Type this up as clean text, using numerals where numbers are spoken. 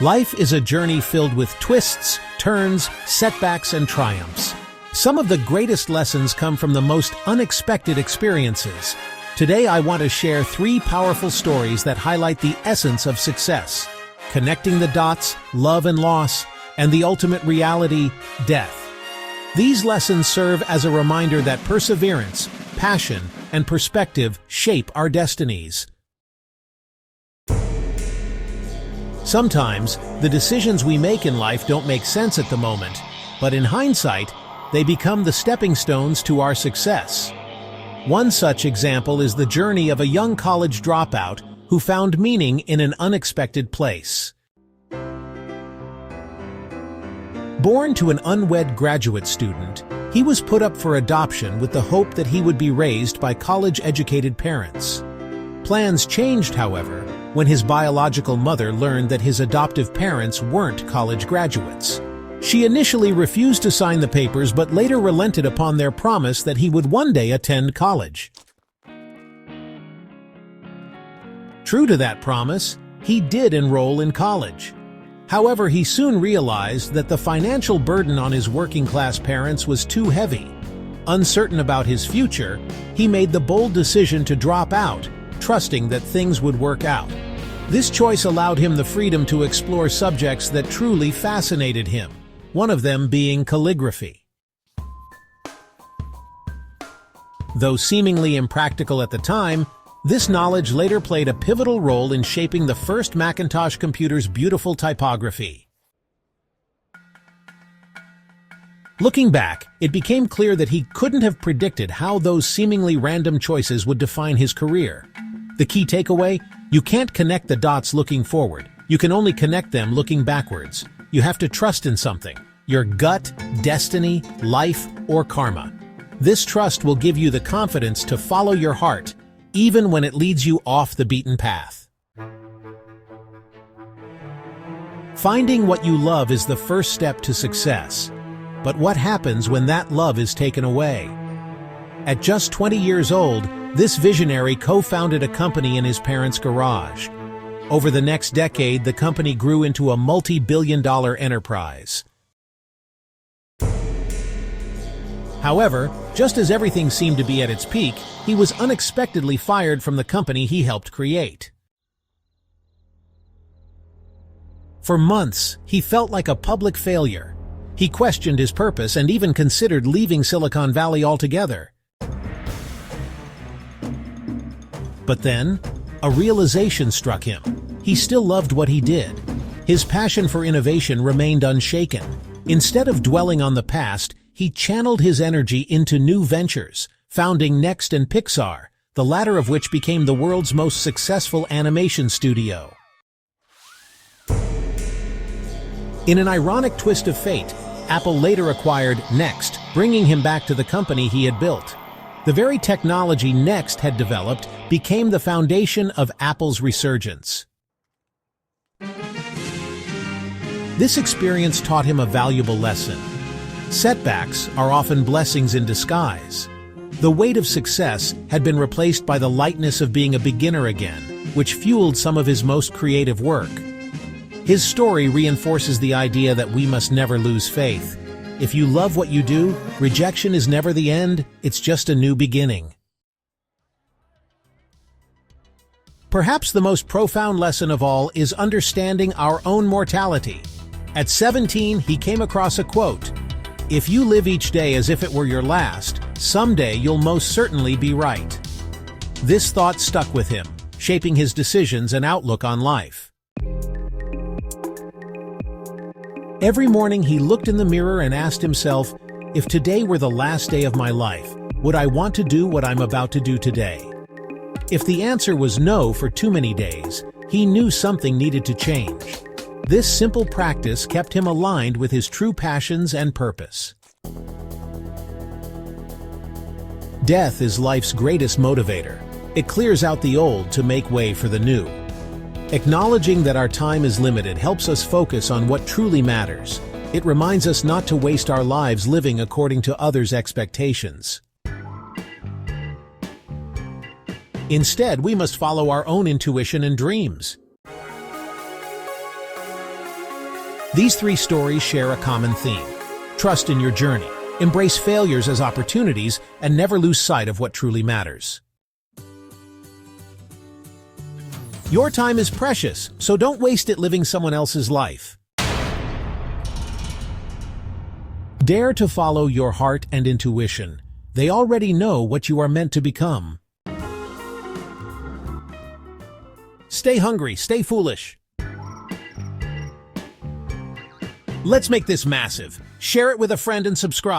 Life is a journey filled with twists, turns, setbacks, and triumphs. Some of the greatest lessons come from the most unexpected experiences. Today I want to share 3 powerful stories that highlight the essence of success: connecting the dots, love and loss, and the ultimate reality, death. These lessons serve as a reminder that perseverance, passion, and perspective shape our destinies. Sometimes, the decisions we make in life don't make sense at the moment, but in hindsight, they become the stepping stones to our success. One such example is the journey of a young college dropout who found meaning in an unexpected place. Born to an unwed graduate student, he was put up for adoption with the hope that he would be raised by college-educated parents. Plans changed, however, when his biological mother learned that his adoptive parents weren't college graduates. She initially refused to sign the papers but later relented upon their promise that he would one day attend college. True to that promise, he did enroll in college. However, he soon realized that the financial burden on his working-class parents was too heavy. Uncertain about his future, he made the bold decision to drop out, trusting that things would work out. This choice allowed him the freedom to explore subjects that truly fascinated him, one of them being calligraphy. Though seemingly impractical at the time, this knowledge later played a pivotal role in shaping the first Macintosh computer's beautiful typography. Looking back, it became clear that he couldn't have predicted how those seemingly random choices would define his career. The key takeaway? You can't connect the dots looking forward. You can only connect them looking backwards. You have to trust in something: your gut, destiny, life, or karma. This trust will give you the confidence to follow your heart, even when it leads you off the beaten path. Finding what you love is the first step to success. But what happens when that love is taken away? At just 20 years old, this visionary co-founded a company in his parents' garage. Over the next decade, the company grew into a multi-billion-dollar enterprise. However, just as everything seemed to be at its peak, he was unexpectedly fired from the company he helped create. For months, he felt like a public failure. He questioned his purpose and even considered leaving Silicon Valley altogether. But then, a realization struck him. He still loved what he did. His passion for innovation remained unshaken. Instead of dwelling on the past, he channeled his energy into new ventures, founding Next and Pixar, the latter of which became the world's most successful animation studio. In an ironic twist of fate, Apple later acquired Next, bringing him back to the company he had built. The very technology Next had developed became the foundation of Apple's resurgence. This experience taught him a valuable lesson. Setbacks are often blessings in disguise. The weight of success had been replaced by the lightness of being a beginner again, which fueled some of his most creative work. His story reinforces the idea that we must never lose faith. If you love what you do, rejection is never the end, it's just a new beginning. Perhaps the most profound lesson of all is understanding our own mortality. At 17, he came across a quote: "If you live each day as if it were your last, someday you'll most certainly be right." This thought stuck with him, shaping his decisions and outlook on life. Every morning he looked in the mirror and asked himself, if today were the last day of my life, would I want to do what I'm about to do today? If the answer was no for too many days, he knew something needed to change. This simple practice kept him aligned with his true passions and purpose. Death is life's greatest motivator. It clears out the old to make way for the new. Acknowledging that our time is limited helps us focus on what truly matters. It reminds us not to waste our lives living according to others' expectations. Instead, we must follow our own intuition and dreams. These 3 stories share a common theme. Trust in your journey, embrace failures as opportunities, and never lose sight of what truly matters. Your time is precious, so don't waste it living someone else's life. Dare to follow your heart and intuition. They already know what you are meant to become. Stay hungry, stay foolish. Let's make this massive. Share it with a friend and subscribe.